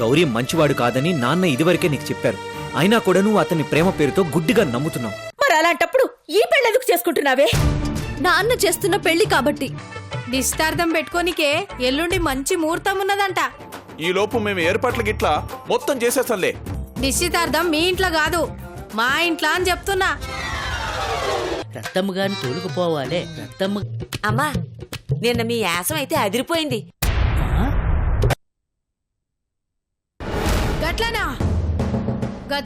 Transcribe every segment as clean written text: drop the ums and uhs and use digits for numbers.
గౌరీ మంచివాడు కాదని నాన్న ఇదివరకే నీకు చెప్పారు. అయినా కూడా నువ్వు అతని ప్రేమ పేరుతో గుడ్డిగా నమ్ముతున్నావు. మరి అలాంటప్పుడు ఈ పెళ్ళెందుకు చేసుకుంటున్నావే? నాన్న చేస్తున్న పెళ్లి కాబట్టి. నిశ్చితార్థం పెట్టుకోనికే ఎల్లుండి మంచి ముహూర్తం ఉన్నదంట. ఈ లోపు మేము ఏర్పాట్ల గిట్లా మొత్తం చేసేస్తాంలే. నిశ్చితార్థం మీ ఇంట్లో కాదు, మా ఇంట్లో అని చెప్తున్నా. రత్తమ్మ గారిని తోలుకుపోవాలి. రత్తమ్మ అమ్మా, నిన్న మీ యాసం అయితే అదిరిపోయింది. గట్లనా?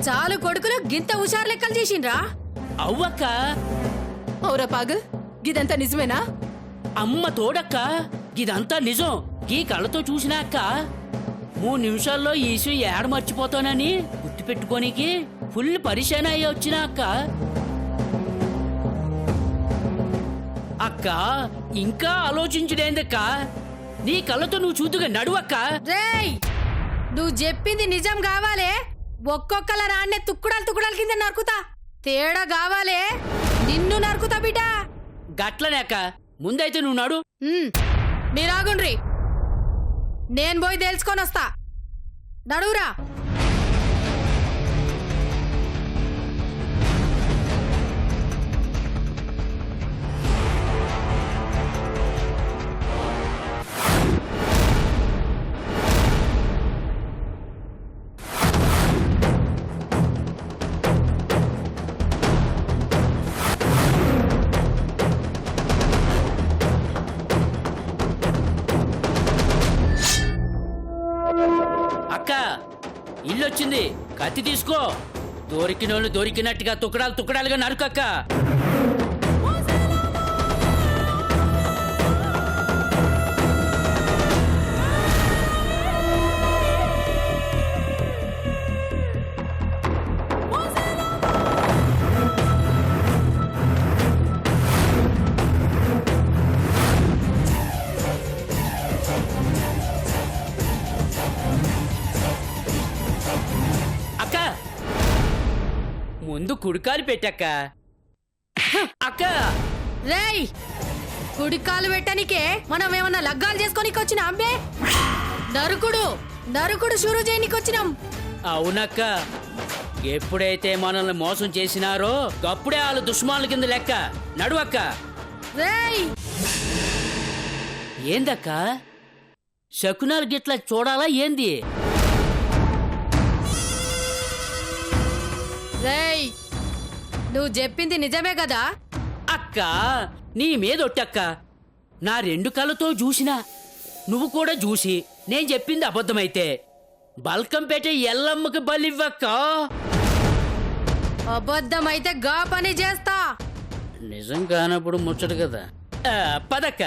చాలు కొడుకులు గింత హుషారు లెక్కలు చేసిండ్రా? అవ్వక్క, ఔరా పాగు, గిదంతా నిజమేనా? అమ్మ తోడక్క, ఇదంతా నిజం. ఈ కళ్ళతో చూసినా అక్క 3 నిమిషాల్లో ఈ విషయం ఏడ మర్చిపోతానని గుర్తు పెట్టుకోనికి ఫుల్ పరిశాన అయ్యి వచ్చినా అక్క. అక్క ఇంకా ఆలోచించడేందక్క? నీ కళ్ళతో నువ్వు చూద్దుగా నడువక్క. రేయ్, నువ్వు చెప్పింది నిజం కావాలే, ఒక్కొక్కల రాన్నే తుక్కుడాలు కింద నరుకుతా. తేడా కావాలే, నిన్ను నరుకుతా బిడ్డ. గట్లనే అక్క, ముందైతే నువ్వు నడు. మీరాగుండ్రి, నేను పోయి తెలుసుకొని వస్తా. నడువురా. అక్క ఇల్లొచ్చింది, కత్తి తీసుకో. దొరికినోళ్ళు దొరికినట్టుగా తుక్కడాలుగా నరుకక్క. ముందు కుడికాలు పెట్టక్క. అక్క రేయ్, కుడికాలు పెట్టనికే మనం ఏమన్నా లగ్గాలు చేసుకోనికి వచ్చిన అబ్బే? నరుకుడు షురూ చేయనికి వచ్చినాం. అవునక్క, ఎప్పుడైతే మనల్ని మోసం చేసినారో అప్పుడే వాళ్ళు దుష్మానుల కింద లెక్క. నడువక్క. రేయ్, ఏందక్క శకునాలు గిట్లా చూడాలా ఏంది? రేయ్, నువ్వు చెప్పింది నిజమే కదా? అక్క నీ మీదొట్టక్క, నా 2 కళ్ళతో చూసినా, నువ్వు కూడా చూసి నేను చెప్పింది అబద్ధమైతే బల్కంపేట ఎల్లమ్మకి బలివ్వక్క. అబద్ధమైతే గా పని చేస్తా. నిజం కానప్పుడు ముచ్చట కదా. పదక్క.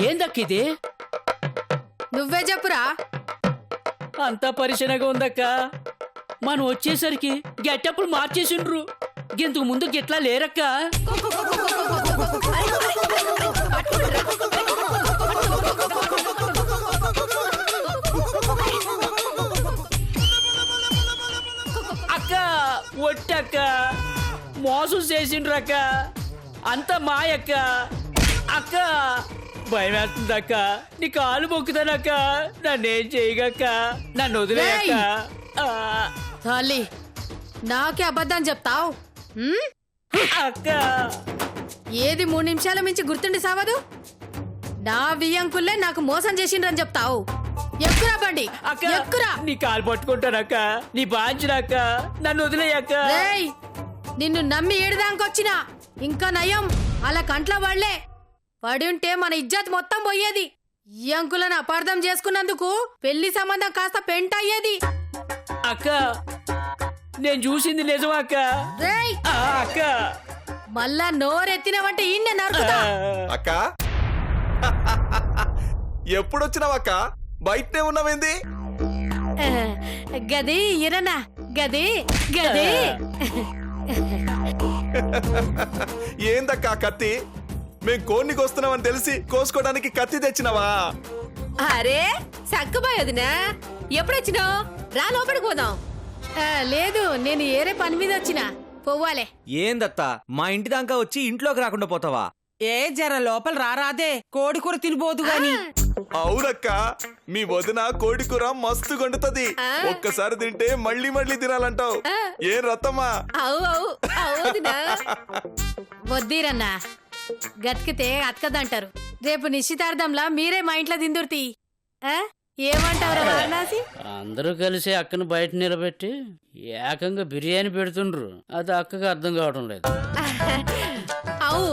ఏందక్క ఇది? నువ్వే చెప్పురా. అంతా పరిశీలనగా ఉందక్క. మనం వచ్చేసరికి గెట్టప్పులు మార్చేసిండ్రు. ఇంతకు ముందు గిట్లా లేరక్క. అక్క ఒట్టక్క మోసం చేసిండ్రక్క. అంత మాయక్క. అక్క భయం వేస్తుందక్క. నీ కాలు మొక్కుతానక్క. నన్నేం చేయగక్క. నన్ను వదిలేయక్క. తల్లి నాకే అబద్ధం చెప్తావు. అక్క ఏది 3 నిమిషాల మించి గుర్తుండి సావదు. నా వియ్యంకుల్లే నాకు మోసం చేసిండ్రని చెప్తావు. ఎక్కురా బండి, అక్క ఎక్కురా. నీ కాలు పట్టుకుంటానక్క. నీ బాంచినక్క. నన్ను వదిలేయక్క. రేయ్, నిన్ను నమ్మి ఏడుదానికొచ్చినా ఇంకా నయం అలా కంట్ల వాళ్లే పడి ఉంటే మన ఇజ్జత్ మొత్తం పోయేది. ఈ అంకులను అపార్థం చేసుకున్నందుకు పెళ్లి సంబంధం కాస్త పెంట అయ్యేది. అక్క నేను చూసింది నిజమా అక్క? రేయ్, అక్క మళ్ళా నోరెత్తినవంటే ఈయన నరుకుతా. అక్క ఎప్పుడొచ్చినావక్క? బయటనే ఉన్నావేంది? గది ఇరనా గది గది. ఏందక్క కత్తి? మేం కోడికి వస్తున్నామని తెలిసి కోసుకోవడానికి కత్తి తెచ్చినావా? అరే సక్కుబాయ్ వదినా, ఎప్పుడొచ్చినావు? రా లోపలికి పోదాం. లేదు, నేను ఏరే పని మీద వచ్చిన పోవాలే. ఏందత్తా మా ఇంటి దాకా వచ్చి ఇంట్లోకి రాకుండా పోతావా? ఏ జర లోపల రారాదే, కోడి కూర తినబోదు గాని. అవునక్క, మీ వదిన కోడి కూర మస్తు వండుతది. ఒక్కసారి తింటే మళ్ళీ మళ్ళీ తినాలంటావు. ఏం రత్తమ్మా? అవు అవు అవు వదినా. వద్దీరన్నా, గతికితే అతకదంటారు. రేపు నిశ్చితార్థంలా మీరే మా ఇంట్లో దిందుర్తి. ఏమంటారు వారణాసి? అందరూ కలిసి అక్కను బయట నిలబెట్టి ఏకంగా బిర్యానీ పెడుతుండ్రు. అది అక్కకి అర్థం కావడం లేదు. అవు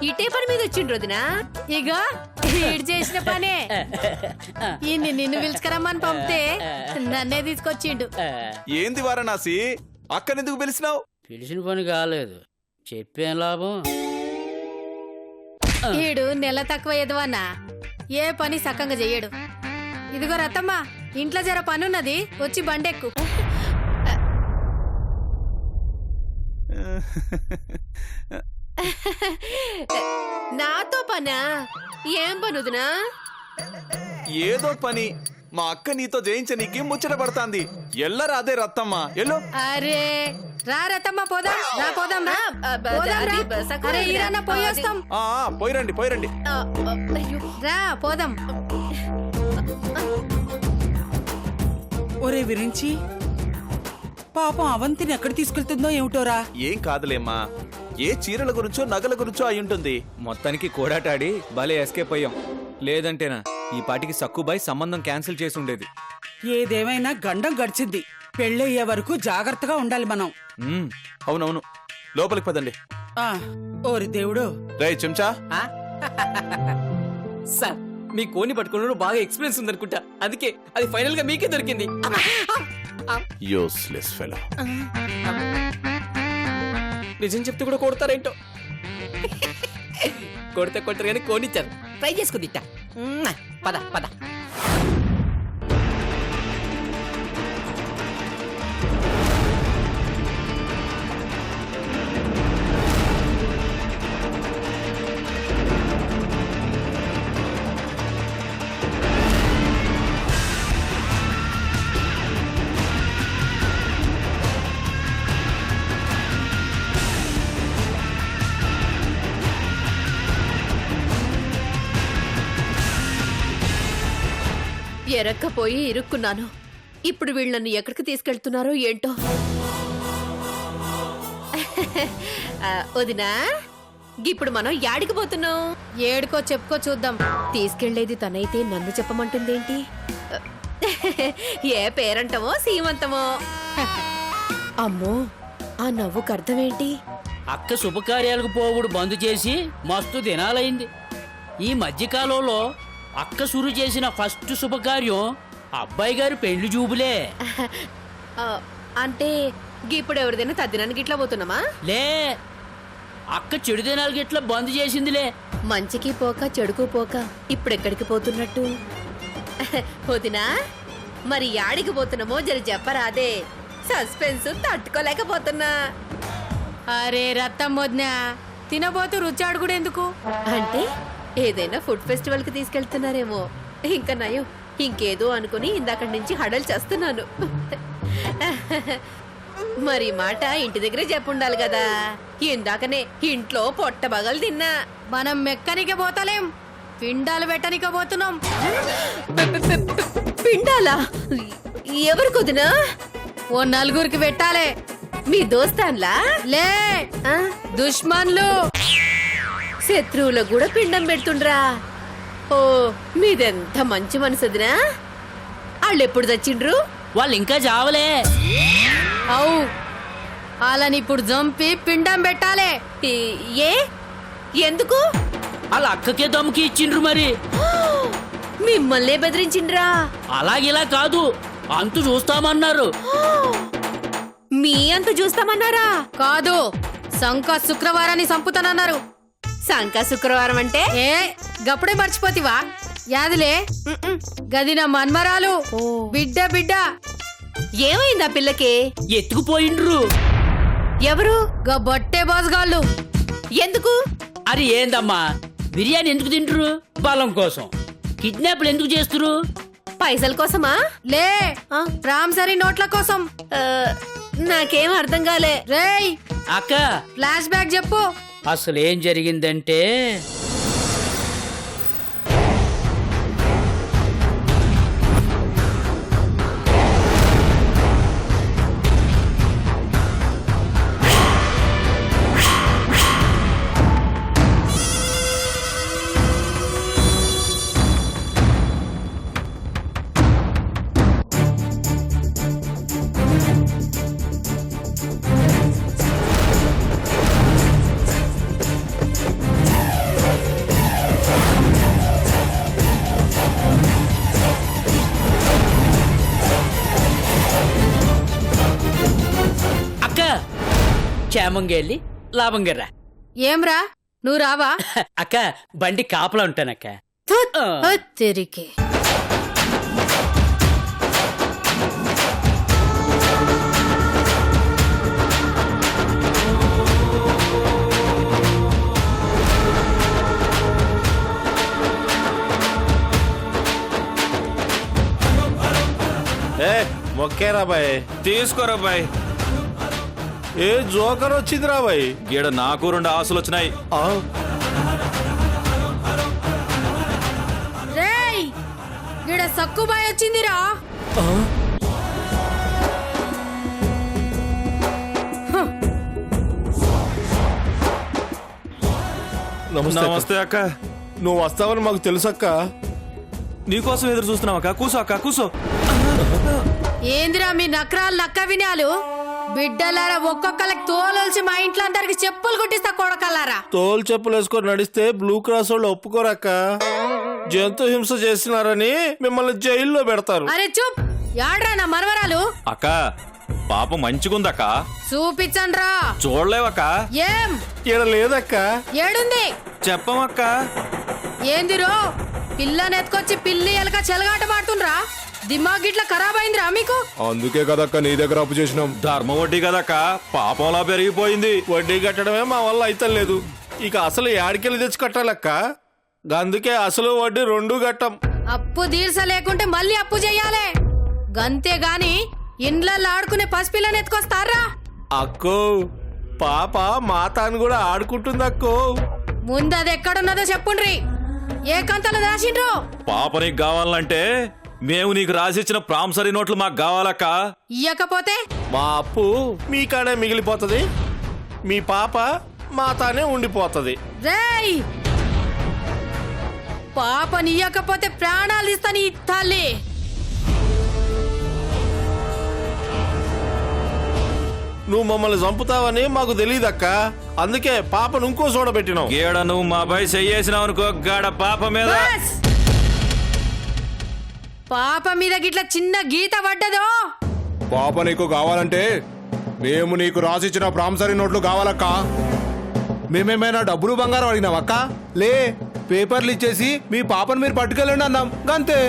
ఇటే పని మీద వచ్చిండ్రు వదినా. ఇక ఈడు చేసిన పనే. ఈయన్ని నిన్ను పిలుచుకరమ్మని పంపితే నన్నే తీసుకొచ్చిండు. ఏంది వారణాసి, అక్కనెందుకు పిలిచినావు? పిలిచిన పని కాలేదు, చెప్పేం లాభం? ఈడు నెల తక్కువ ఎదవన్నా, ఏ పని సక్కంగా చెయ్యడు. ఇదిగో రత్తమ్మ, ఇంట్లో జర పనున్నది, వచ్చి బండెక్కు. నాతో పనా? ఏం పని వదినా? ఏదో పని. మా అక్క నీతో జయించనీకి ముచ్చట పడతాంది. ఎల్లరా అదే రత్తమ్మ, ఎల్లో. అరే రా రత్తమ్మ, పోదాం రా, పోదాం రా. పోదాం రా. అరే ఈరన్న పోయేస్తాం. పోయిరండి పోయిరండి. రా పోదాం. ఒరే విరించి, పాపం అవంతిని ఎక్కడ తీసుకెళ్తుందో ఏమిటోరా. ఏం కాదులేమ్మా, ఏ చీరల గురించో నగల గురించో అయి ఉంటుంది. మొత్తానికి కోడాటాడి భలే ఎస్కేప్ అయ్యాం. లేదంటేనా ఈ పాటికి సక్కుబాయ్ సంబంధం క్యాన్సిల్ చేసి ఉండేది. ఏదేమైనా గండం గడిచింది. పెళ్ళయ్యే వరకు జాగ్రత్తగా ఉండాలి మనం. అవునవును, లోపలికి పదండి. ఆ ఓరి దేవుడు. రే చెంచా, సార్ మీ కోని పట్టుకోవడంలో బాగా ఎక్స్పీరియన్స్ ఉందనుకుంటా, అందుకే అది ఫైనల్ గా మీకే దొరికింది. Useless fellow. నిజం చెప్తే కూడా కొడతారేంటో. కొడితే కొడతారు కానీ కోనిచ్చారు. ట్రై చేసుకుంది ఇట్ట. పద పద. ఎరక్కపోయి ఇరుక్కున్నాను. ఇప్పుడు వీళ్ళు నన్ను ఎక్కడికి తీసుకెళ్తున్నారో ఏంటో. వదినా, ఇప్పుడు మనం యాడికి పోతున్నాం? ఏడుకో చెప్పుకో చూద్దాం. తీసుకెళ్లేది తనైతే నన్ను చెప్పమంటుందేంటి? ఏ పేరంటమో సీమంతమో. అమ్మో, ఆ నవ్వుకు అర్థమేంటి? అక్క శుభకార్యాలకు పోవుడు బంద్ చేసి మస్తు దినాలైంది. ఈ మధ్యకాలంలో అక్క సురు చేసిన ఫస్ట్ శుభకార్యం అబ్బాయి గారు పెళ్లి చూపులే. అంటే ఇప్పుడు ఎవరిదైనా తద్దినానికి ఇట్లా పోతున్నామా? లే, అక్క చెడు దినాలకి ఇట్లా బంద్ చేసిందిలే. మంచికి పోక చెడుకు పోక ఇప్పుడెక్కడికి పోతున్నట్టు? వదినా, మరి యాడికి పోతున్నామో జర చెప్పరాదే, సస్పెన్స్ తట్టుకోలేకపోతున్నా. అరే రత్తం వదినా, తినబోతూ రుచి అడుగుడు ఎందుకు? అంటే ఏదైనా ఫుడ్ ఫెస్టివల్ కి తీసుకెళ్తున్నారేమో. ఇంకా నయం, ఇంకేదో అనుకుని ఇందాక నుంచి హడలు చేస్తున్నాను. మరి మాట ఇంటి దగ్గరే చెప్పుండాలి కదా. ఇందాకనే ఇంట్లో పొట్ట బగలు తిన్నా. మనం మెక్కనికే పోతలేం, పిండాలు పెట్టనికే పోతున్నాం. పిండాలా? ఎవరు కొద్దినా? ఓ నలుగురికి పెట్టాలే. మీ దోస్తాన్లా? లే, దుష్మన్లు. శత్రువులకు కూడా పిండం పెడుతుండ్రా? ఓ, మీదెంత మంచి మనసుదినా. వాళ్ళెప్పుడు చచ్చిండ్రు? వాళ్ళు ఇంకా చావలే. అవు, వాళ్ళని ఇప్పుడు చంపి పిండం పెట్టాలే. ఏ ఎందుకు? వాళ్ళ అక్కకే దమ్ముకి ఇచ్చిండ్రు మరి. మిమ్మల్నే బెదిరించిండ్రా? అలాగిలా కాదు, అంతు చూస్తామన్నారు. మీ అంత చూస్తామన్నారా? కాదు, సంక శుక్రవారాన్ని చంపుతానన్నారు. సంక శుక్రవారం అంటే? ఏ గప్పుడే మర్చిపోతివా? యాదులే, గది నా మన్మరాలు. బిడ్డ బిడ్డ. ఏమైందా పిల్లకి? ఎత్తుకుపోయిండ్రు. ఎవరు? గా బొట్టే బాజుగాళ్ళు. ఎందుకు? అరే ఏందమ్మా, బిర్యానీ ఎందుకు తింటారు? బలం కోసం. కిడ్నాప్లు ఎందుకు చేస్తురు? పైసల కోసమా? లే, ప్రాంసరీ నోట్ల కోసం. నాకేం అర్థం కాలే. రేయ్ అక్క, ఫ్లాష్ బ్యాక్ చెప్పు. అసలు ఏం జరిగిందంటే, క్షేమంగా వెళ్ళి లాభంగా రా. ఏమ్రా, నువ్వు రావా? అక్క, బండి కాపలా ఉంటానక్క. తిరిగి మొక్కేరా బాయ్. తీసుకోరా బాయ్. ఏ జోకర్ వచ్చిందిరా బాయ్. గీడ నాకు 2 ఆశలు వచ్చినాయి. రేయ్, ఈడ సక్కుబాయ్ వచ్చిందిరా. నమస్తే అక్క. నువ్వు వస్తావని మాకు తెలుసక్క. నీకోసం ఎదురు చూస్తున్నావు అక్క. కూసో అక్క, కూసో. ఏందిరా మీ నక్రాలు నక్క వినాలు? బిడ్డలారా, ఒక్కొక్కరికి తోలొల్చి మా ఇంట్లో అందరికి చెప్పులు కుట్టిస్తా కొడకల్లారా. తోలు చెప్పులు వేసుకొని నడిస్తే బ్లూ క్రాస్ వాళ్ళు ఒప్పుకోరక్క. జంతు హింస చేసినారని మిమ్మల్ని జైల్లో పెడతారు. అరే చూప్, యాడ్రా నా మరవరాలు. అక్క, పాప మంచిగుందక్క. చూపించండ్రా. చూడలేవక్క. ఏం ఈడ లేదక్క. ఏడుంది చెప్పమక్క. ఏందిరో, పిల్లనెత్తుకొచ్చి పిల్లి ఎలక చెలగాట మాడుతుండ్రా? దిమాగ్ గిట్ల ఖరాబ్ అయిందిరా మీకు? అందుకే కదక్క నీ దగ్గర అప్పు చేసినాం. ధర్మ వడ్డీ కదక్క, పాపంలా పెరిగిపోయింది. వడ్డీ కట్టడమే మా వల్ల అయితే లేదు. ఇక అసలు యాడికెళ్ళి తెచ్చి కట్టాలక్క. అందుకే అసలు వడ్డీ 2 కట్టం. అప్పు తీర్చ లేకుంటే మళ్ళీ అప్పు చెయ్యాలే. గంతే గాని ఇండ్లల్లో ఆడుకునే పసిపిల్లని ఎత్తుకొస్తారా? అక్కో, పాప మాతాను కూడా ఆడుకుంటుందక్కో. ముందు అది ఎక్కడున్నదో చెప్పుండ్రి. ఏ కంతలు దాచిండ్రు? పాప నీకు కావాలంటే మేము నీకు రాసిచ్చిన ప్రాంసరీ నోట్లు మాకు కావాలక్క. ఇయ్యకపోతే మా అప్పు మీ కాడే మిగిలిపోతుంది. మీ పాప మాతానే ఉండిపోతుంది. రేయ్, పాపనియ్యకపోతే ప్రాణాలు ఇస్తాను ఈ తల్లి. నువ్వు మమ్మల్ని చంపుతావని మాకు తెలియదక్క. అందుకే పాపను ఇంకో చూడబెట్టినావు. గీడ నువ్వు మా పై చెయ్యేసినావు అనుకో, గాడ పాప మీద. బస్! పాప మీద గిట్ల చిన్న గీత పడ్డదో. పాప నీకు కావాలంటే మేము నీకు రాసిచ్చిన ప్రాంసరీ నోట్లు కావాలక్క. మేమేమైనా డబ్బులు బంగారం అడిగినాం అక్క? లే, పేపర్లు ఇచ్చేసి మీ పాపను మీరు పట్టుకెళ్ళండి అన్నాం అంతే.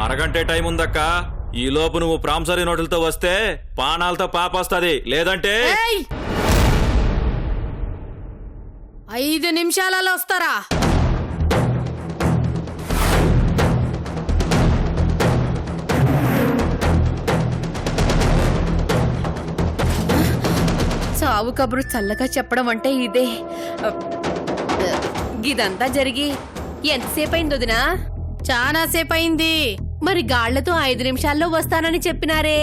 అరగంటే టైం ఉందక్క. ఈ లోపు నువ్వు ప్రాంసరీ నోట్లతో వస్తే పానాలతో పాపొస్తుంది, లేదంటే ఏయ్! 5 నిమిషాలలో వస్తారా? సావు కబురు చల్లగా చెప్పడం అంటే ఇదే. ఇదంతా జరిగి ఎంతసేపు అయింది వదినా? చాలా సేపు అయింది. మరి గాళ్లతో 5 నిమిషాల్లో వస్తానని చెప్పినారే.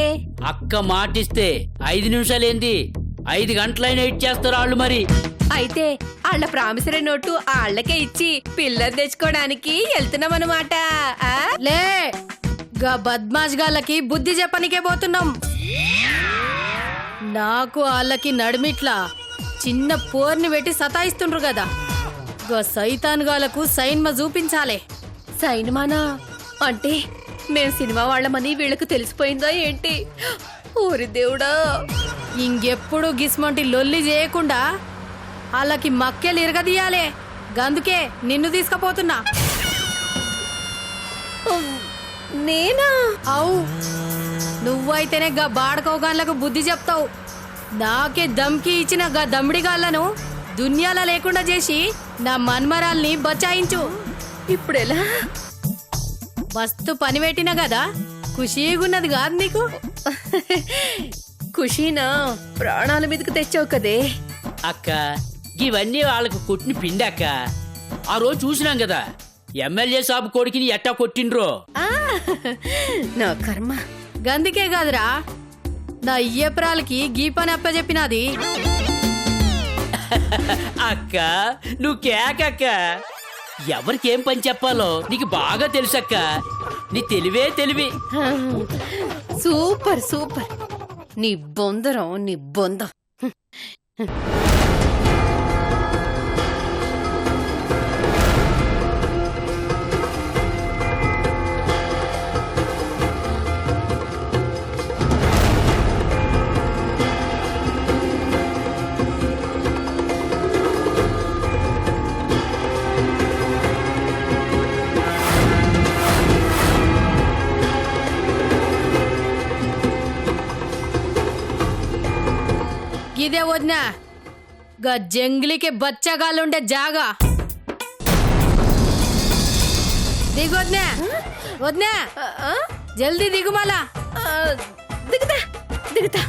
అక్క మాటిస్తే 5 నిమిషాలేంది, 5 గంటలైనా ఇచ్చేస్తారు వాళ్ళు. మరి అయితే ఆళ్ల ప్రామిసరీ నోటు ఆళ్లకే ఇచ్చి పిల్లలు తెచ్చుకోవడానికి వెళ్తున్నామన్నమాట. లే, గా బద్మాష్ గాళ్ళకి బుద్ధి చెప్పనికే పోతున్నాం. నాకు వాళ్ళకి నడిమిట్లా చిన్న పోర్ని పెట్టి సతాయిస్తుండ్రు కదా. గా సైతాన్ గాలకు సైన్మా చూపించాలే. సైన్మానా అంటే మేం సినిమా వాళ్ళమని వీళ్ళకు తెలిసిపోయిందా ఏంటి? ఓరి దేవుడా! ఇంకెప్పుడు గిస్మంటి లొల్లి చేయకుండా వాళ్ళకి మక్కెలు ఇరగదీయాలే. గందుకే నిన్ను తీసుకుపోతున్నా. నేనా? అవు, నువ్వైతేనే గా బాడకోగాన్లకు బుద్ధి చెప్తావు. నాకే దమ్కి ఇచ్చిన గా దమ్మిడిగాళ్లను దునియాలా లేకుండా చేసి నా మన్మరాల్ని బచాయించు. ఇప్పుడెలా? మస్తు పని పెట్టినా కదా, ఖుషీగున్నది కాదు నీకు? ఖుషీనా? ప్రాణాల మీదకి తెచ్చావు కదే. అక్క, ఇవన్నీ వాళ్ళకు కొట్టిన పిండి అక్క. ఆ రోజు చూసినాం కదా ఎమ్మెల్యే సాబు కొడుకుని ఎట్టా కొట్టిండ్రో. నా కర్మ. గందుకే కాదురా నా అయ్యప్రాలకి గీ పని అప్పచెప్పినది. అక్క, నువ్వు కేకక్క. ఎవరికేం పని చెప్పాలో నీకు బాగా తెలుసక్క. నీ తెలివే తెలివి. Super super. నీ బొందరం, నీ బొందం. ఇదే వదినా గా జంగిలికి బచ్చగాళ్ళుండే జాగా. దిగు వదినా, వదినా జల్దీ దిగుమాలా. దిగుతా దిగుతా.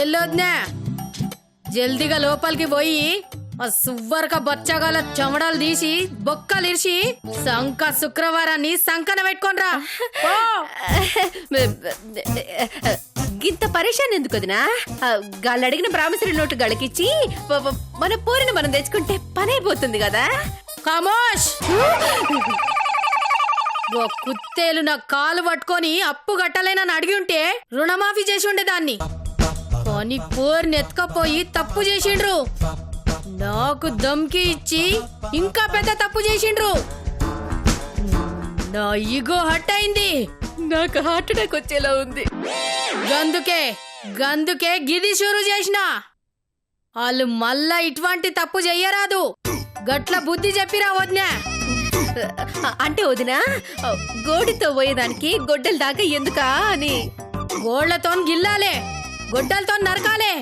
ఎల్లొద్నా జల్దీగా లోపలికి పోయి ఆ సువ్వరక బచ్చగాల చెమడాలు తీసి బొక్కలు ఇరిచి సంక శుక్రవారాన్ని సంకన పెట్టుకోనరా. గింత పరేషాన్ ఎందుకు వదినా? గాళ్ళు అడిగిన ప్రామిసరీ నోటు గళకిచ్చి మన పోరిని మనం తెచ్చుకుంటే పని అయిపోతుంది కదా. ఖమోష్! ఓ కుత్తేలు నా కాలు పట్టుకొని అప్పు కట్టలేనని అడిగి ఉంటే రుణమాఫీ చేసి ఉండేదాన్ని. కానీ పోర్ని ఎత్తుకపోయి తప్పు చేసిండ్రు. నాకు దమ్కి ఇచ్చి ఇంకా పెద్ద తప్పు చేసిండ్రు. నా ఈగో హట్ అయింది. నాకు హార్ట్ అటాక్ వచ్చేలా ఉంది. గందుకే గిది షురు చేసిన. వాళ్ళు మళ్ళా ఇటువంటి తప్పు చెయ్యరాదు. గట్ల బుద్ధి చెప్పిరా వదినా. అంటే వదినా గోడితో పోయేదానికి గొడ్డల దాకా ఎందుకా అని. గోళ్లతో గిల్లాలే, గొడ్డలతో నరకాలే.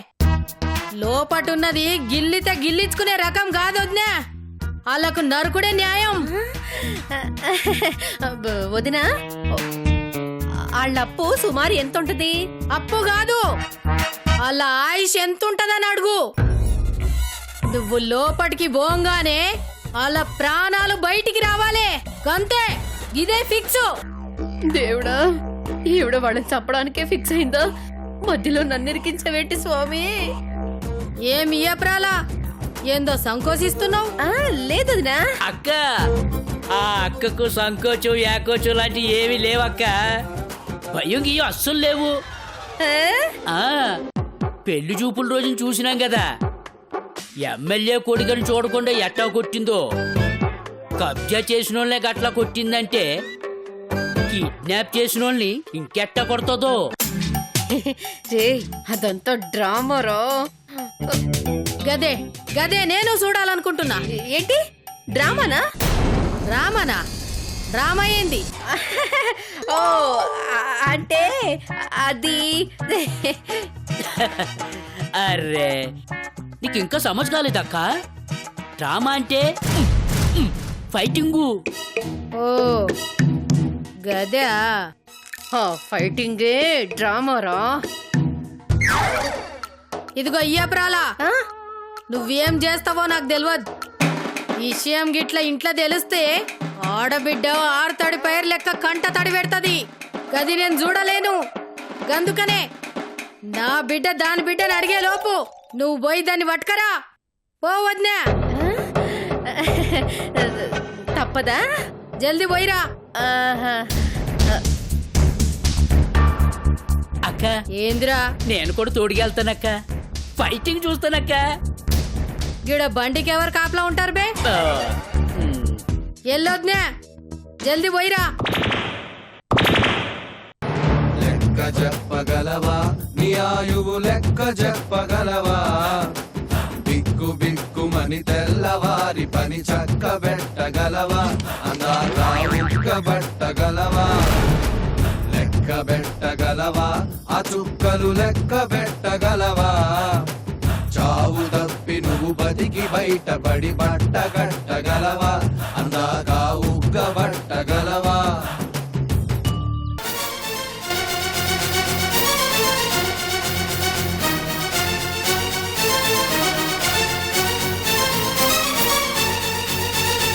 లోపటున్నది గిల్లితే గిల్లించుకునే రకం కాదు వదినా. వాళ్ళకు నరుకుడే న్యాయం. వదినా వాళ్ళ అప్పు సుమారు ఎంత ఉంటది? అప్పు కాదు, వాళ్ళ ఆయుష్ ఎంత ఉంటదని అడుగు. నువ్వు లోపటికి పోంగానే వాళ్ళ ప్రాణాలు బయటికి రావాలి. అంతే, ఇదే ఫిక్స్. దేవుడా, ఈవిడ వాళ్ళని చంపడానికే ఫిక్స్ అయిందా? మధ్యలో నన్ను ఇరికించవేంటి స్వామి? ఏమి ఇయ్యప్రాలా, ఏందో సంకోచిస్తున్నావు? లేదు వదినా. అక్క ఆ అక్కకు సంకోచం యాకోచం లాంటి ఏమీ లేవక్క. భయం గీయం అస్సలు లేవు. ఆ పెళ్లి చూపుల రోజున చూసినాం కదా, ఎమ్మెల్యే కొడుకుని చూడకుండా ఎట్టా కొట్టిందో, కబ్జా చేసిన వాళ్ళే గట్లా కొట్టిందంటే కిడ్నాప్ చేసిన వాళ్ళని ఇంకెట్టా కొడుతుందో. అదంతా డ్రామారో. గదే గదే నేను చూడాలనుకుంటున్నా. ఏంటి డ్రామానా? రామనా? డ్రామా ఏంది? ఓ అంటే అది అర్రే నీకు ఇంకా సమజ్ కాలేదక్క. డ్రామా అంటే ఫైటింగు. ఓ గదే. ఫైటింగే డ్రామారా. ఇదిగో అయ్యప్రాలా, నువ్వేం చేస్తావో నాకు తెలియదు. విషయం గిట్ల ఇంట్లో తెలిస్తే ఆడబిడ్డ ఆడతడి పైరు లెక్క కంట తడి పెడతది. గది నేను చూడలేను. గందుకనే నా బిడ్డ దాని బిడ్డని అడిగే లోపు నువ్వు పోయి దాన్ని పట్టుకరా. పోవద్నా? తప్పదా? జల్దీ పోయిరా. అక్క ఏందిరా? నేను కూడా తోడికెళ్తానక్క, ఫైటింగ్ చూస్తానక్క. గిడ బండికి ఎవరు కాపలా ఉంటారు బే? ఎల్లొద్నా? జల్దీ పోయిరా. లెక్క చెప్పగలవా? నీ ఆయువు లెక్క చెప్పగలవా? బిక్కు బిక్కుమని తెల్లవారి పని చక్క పెట్టగలవా? అందాక ఉక్కబట్టగలవా? లెక్క పెట్టగలవా? ఆ చుక్కలు లెక్క పెట్టగలవా? చావు తప్పి నువ్వు బతికి బయటపడి బట్ట కట్టగలవా? అందాక